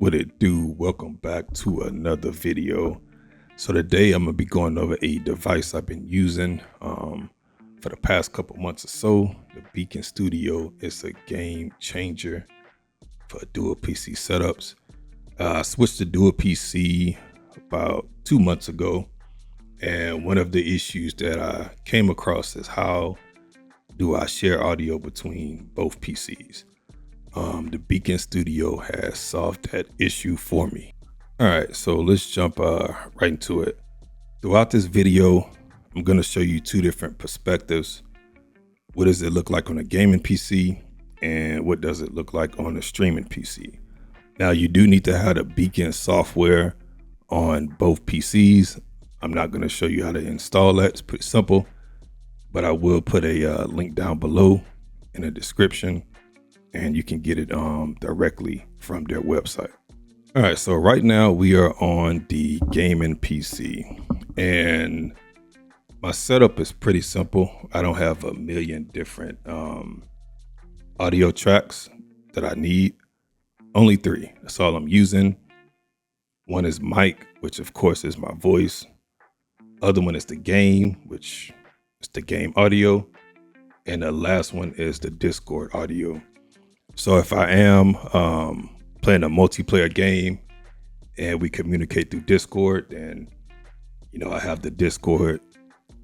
What it do? Welcome back to another video. So today I'm gonna be going over a device I've been using for the past couple months or so. The Beacn Studio is a game changer for dual PC setups. I switched to dual PC about 2 months ago, and one of the issues that I came across is how do I share audio between both PCs. The Beacn Studio has solved that issue for me. All right, so let's jump right into it. Throughout this video, I'm going to show you two different perspectives. What does it look like on a gaming PC, and what does it look like on a streaming PC? Now, you do need to have the Beacn software on both PCs. I'm not going to show you how to install that. It's pretty simple, but I will put a link down below in the description, and you can get it directly from their website. All right, so right now we are on the gaming PC, and my setup is pretty simple. I don't have a million different audio tracks that I need. Only 3. That's all I'm using. One is mic, which of course is my voice. Other one is the game, which is the game audio. And the last one is the Discord audio. So if I am playing a multiplayer game and we communicate through Discord, then, I have the Discord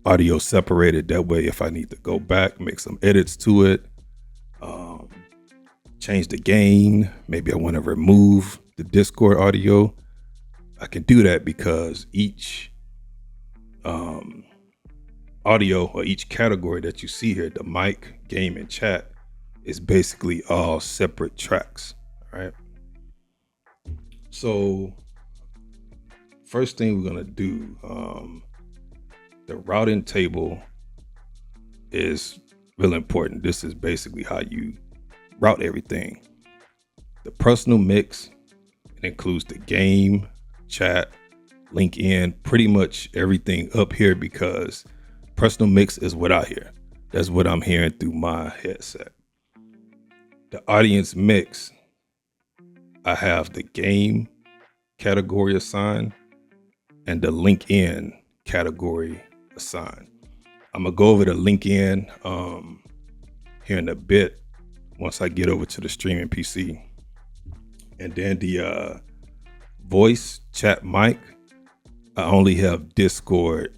audio separated. That way, if I need to go back, make some edits to it, change the gain, maybe I want to remove the Discord audio, I can do that because each audio or each category that you see here, the mic, game, and chat, is basically all separate tracks. All right. So first thing we're going to do, the routing table is really important. This is basically how you route everything. The personal mix, it includes the game, chat, link in, pretty much everything up here, because personal mix is what I hear. That's what I'm hearing through my headset. The audience mix, I have the game category assigned and the link in category assigned. I'm gonna go over the link in here in a bit once I get over to the streaming PC. And then the voice chat mic, I only have Discord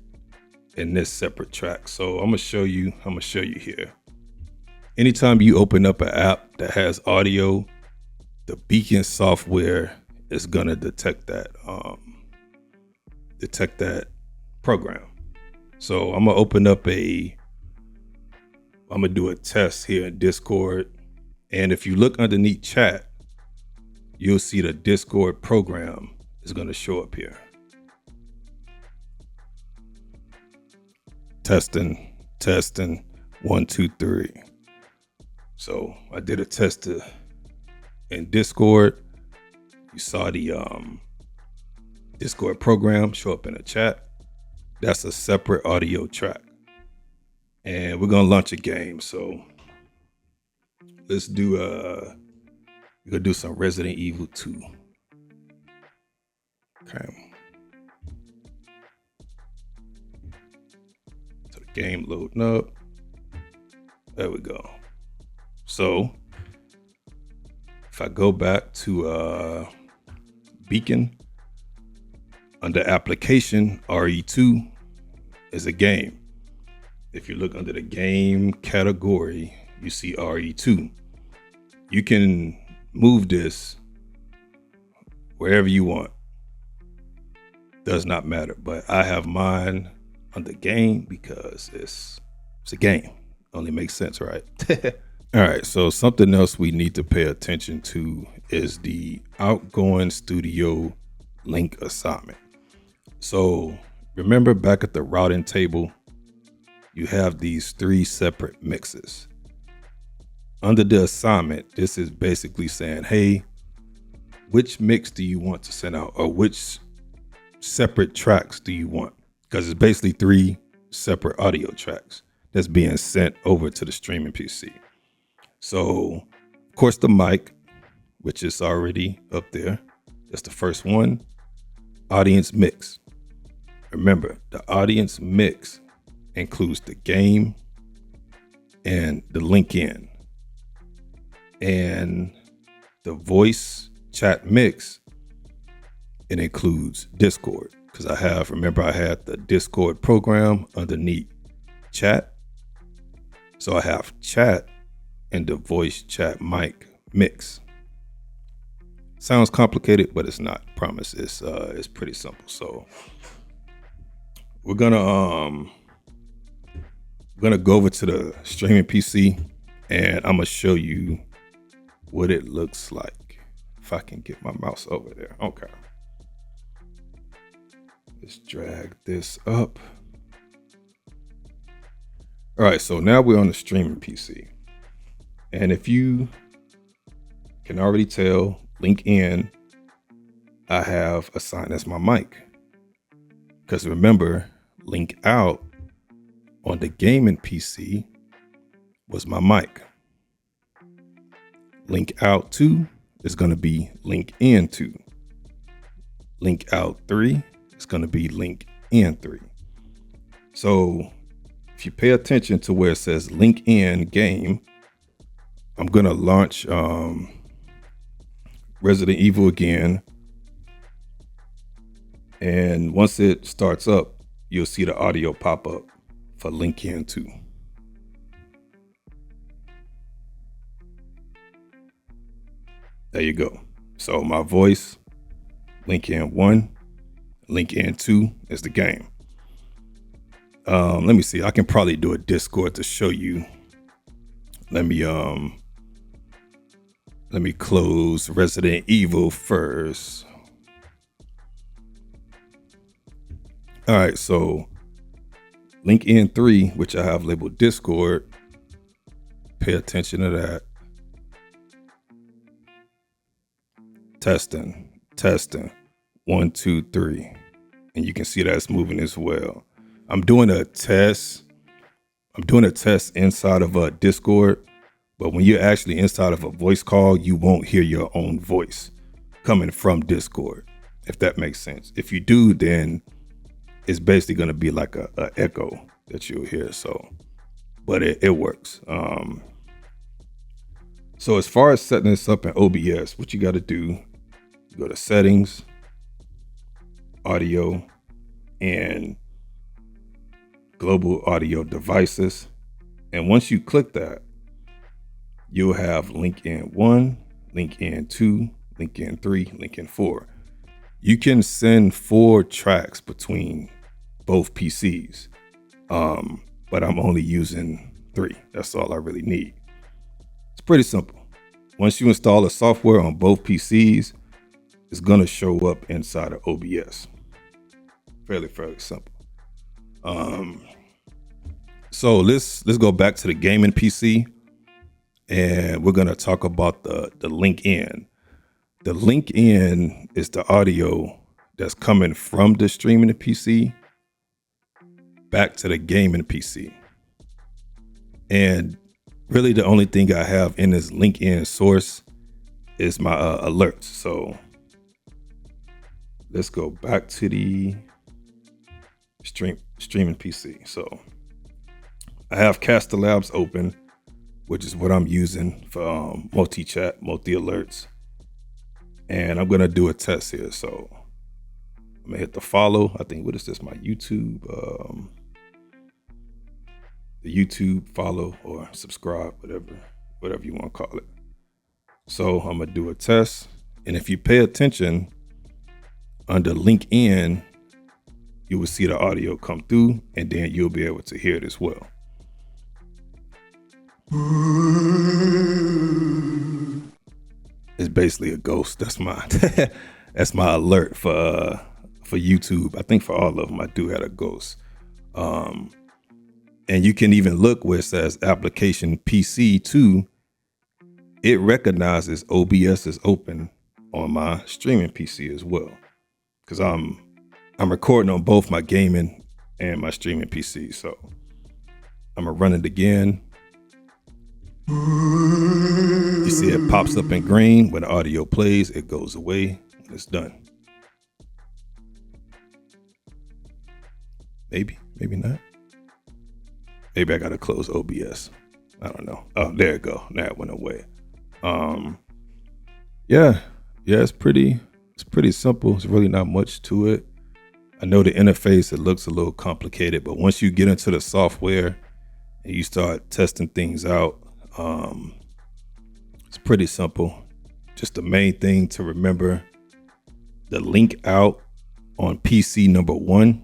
in this separate track. So I'm gonna show you here. Anytime you open up an app that has audio, the Beacn software is gonna detect that program. So I'm gonna do a test here in Discord, and if you look underneath chat, you'll see the Discord program is gonna show up here. Testing, 1, 2, 3. So I did a test in Discord. You saw the Discord program show up in the chat. That's a separate audio track. And we're gonna launch a game. So let's do we're gonna do some Resident Evil 2. Okay. So the game loading up. There we go. So if I go back to Beacn, under application, RE2 is a game. If you look under the game category, you see RE2. You can move this wherever you want. Does not matter, but I have mine under game because it's a game. Only makes sense, right? All right, so something else we need to pay attention to is the outgoing studio link assignment. So remember back at the routing table, you have these 3 separate mixes. Under the assignment, this is basically saying, hey, which mix do you want to send out, or which separate tracks do you want? Because it's basically 3 separate audio tracks that's being sent over to the streaming PC. So, of course, the mic, which is already up there. That's the first one. Audience mix. Remember, the audience mix includes the game and the link in. And the voice chat mix, it includes Discord. Because I had the Discord program underneath chat. So I have chat and the voice chat mic mix. Sounds complicated, but it's not. Promise. It's pretty simple. So we're gonna go over to the streaming PC, and I'm gonna show you what it looks like. If I can get my mouse over there. Okay. Let's drag this up. All right, so now we're on the streaming PC. And if you can already tell, link in, I have assigned as my mic. Because remember, link out on the gaming PC was my mic. Link out 2 is going to be link in 2. Link out 3 is going to be link in 3. So if you pay attention to where it says link in game, I'm going to launch Resident Evil again. And once it starts up, you'll see the audio pop up for link in 2. There you go. So my voice, link in 1, link in 2 is the game. Let me see. I can probably do a Discord to show you. Let me close Resident Evil first. All right, so link in 3, which I have labeled Discord. Pay attention to that. Testing. 1, 2, 3. And you can see that it's moving as well. I'm doing a test inside of a Discord, but when you're actually inside of a voice call, you won't hear your own voice coming from Discord, if that makes sense. If you do, then it's basically going to be like a echo that you'll hear. So, but it works. So as far as setting this up in OBS, what you got to do, you go to settings, audio, and global audio devices. And once you click that, you'll have link in 1, link in 2, link in 3, link in 4. You can send 4 tracks between both PCs, but I'm only using 3. That's all I really need. It's pretty simple. Once you install the software on both PCs, it's going to show up inside of OBS. Fairly simple. So let's go back to the gaming PC, and we're going to talk about the link in. The link in is the audio that's coming from the streaming PC back to the gaming PC. And really the only thing I have in this link in source is my alerts. So let's go back to the streaming PC. So I have Caster Labs open, which is what I'm using for multi-chat, multi-alerts. And I'm going to do a test here. So I'm going to hit the follow. I think, what is this? My YouTube, the YouTube follow or subscribe, whatever you want to call it. So I'm going to do a test. And if you pay attention, under link in, you will see the audio come through, and then you'll be able to hear it as well. It's basically a ghost. That's my that's my alert for YouTube. I think for all of them, I do have a ghost. And you can even look where it says application PC 2. It recognizes OBS is open on my streaming PC as well, because I'm recording on both my gaming and my streaming PC. So I'm gonna run it again. You see it pops up in green. When the audio plays, it goes away. when it's done. Maybe not. Maybe I gotta close OBS. I don't know. Oh, there it go. Now it went away. Yeah, it's pretty simple. It's really not much to it. I know the interface, it looks a little complicated, but once you get into the software and you start testing things out, it's pretty simple. Just the main thing to remember, the link out on PC number 1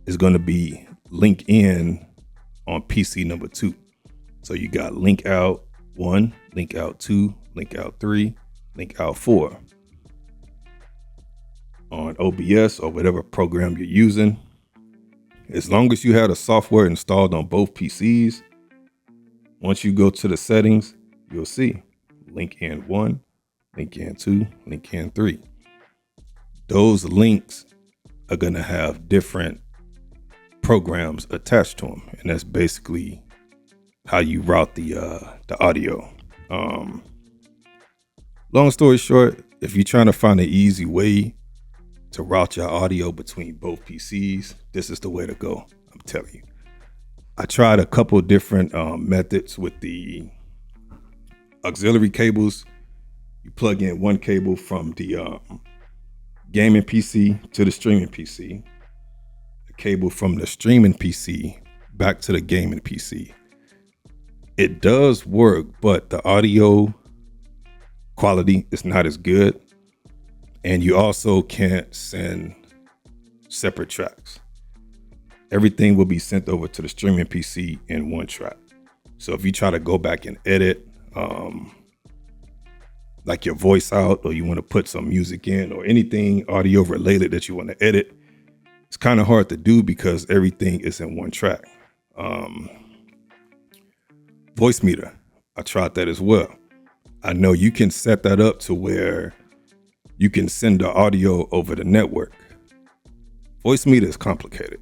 is going to be link in on PC number 2. So you got link out 1, link out 2, link out 3, link out 4. On OBS or whatever program you're using, as long as you have the software installed on both PCs, once you go to the settings, you'll see link in 1, link in 2, link in 3. Those links are going to have different programs attached to them, and that's basically how you route the audio. Long story short, if you're trying to find an easy way to route your audio between both PCs, this is the way to go. I'm telling you. I tried a couple different methods with the auxiliary cables. You plug in one cable from the gaming PC to the streaming PC. The cable from the streaming PC back to the gaming PC. It does work, but the audio quality is not as good. And you also can't send separate tracks. Everything will be sent over to the streaming PC in one track. So if you try to go back and edit, like your voice out, or you want to put some music in, or anything audio related that you want to edit, it's kind of hard to do because everything is in one track. Voice meter, I tried that as well. I know you can set that up to where you can send the audio over the network. Voice meter is complicated.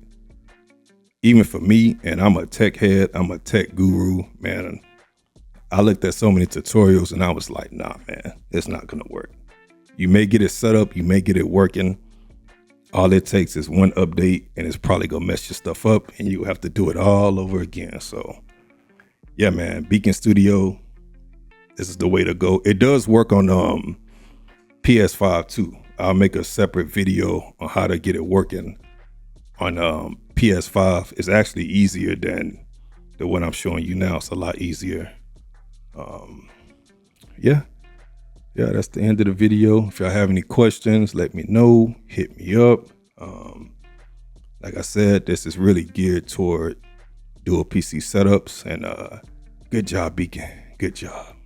Even for me, and I'm a tech head, I'm a tech guru, man. I looked at so many tutorials and I was like, nah, man, it's not gonna work. You may get it set up, you may get it working. All it takes is one update and it's probably gonna mess your stuff up and you have to do it all over again. So yeah, man, Beacn Studio, this is the way to go. It does work on PS5 too. I'll make a separate video on how to get it working on PS5. It's actually easier than the one I'm showing you now. It's a lot easier. Yeah, that's the end of the video. If y'all have any questions, let me know. Hit me up. Like I said, this is really geared toward dual PC setups, and good job, Beacn. Good job.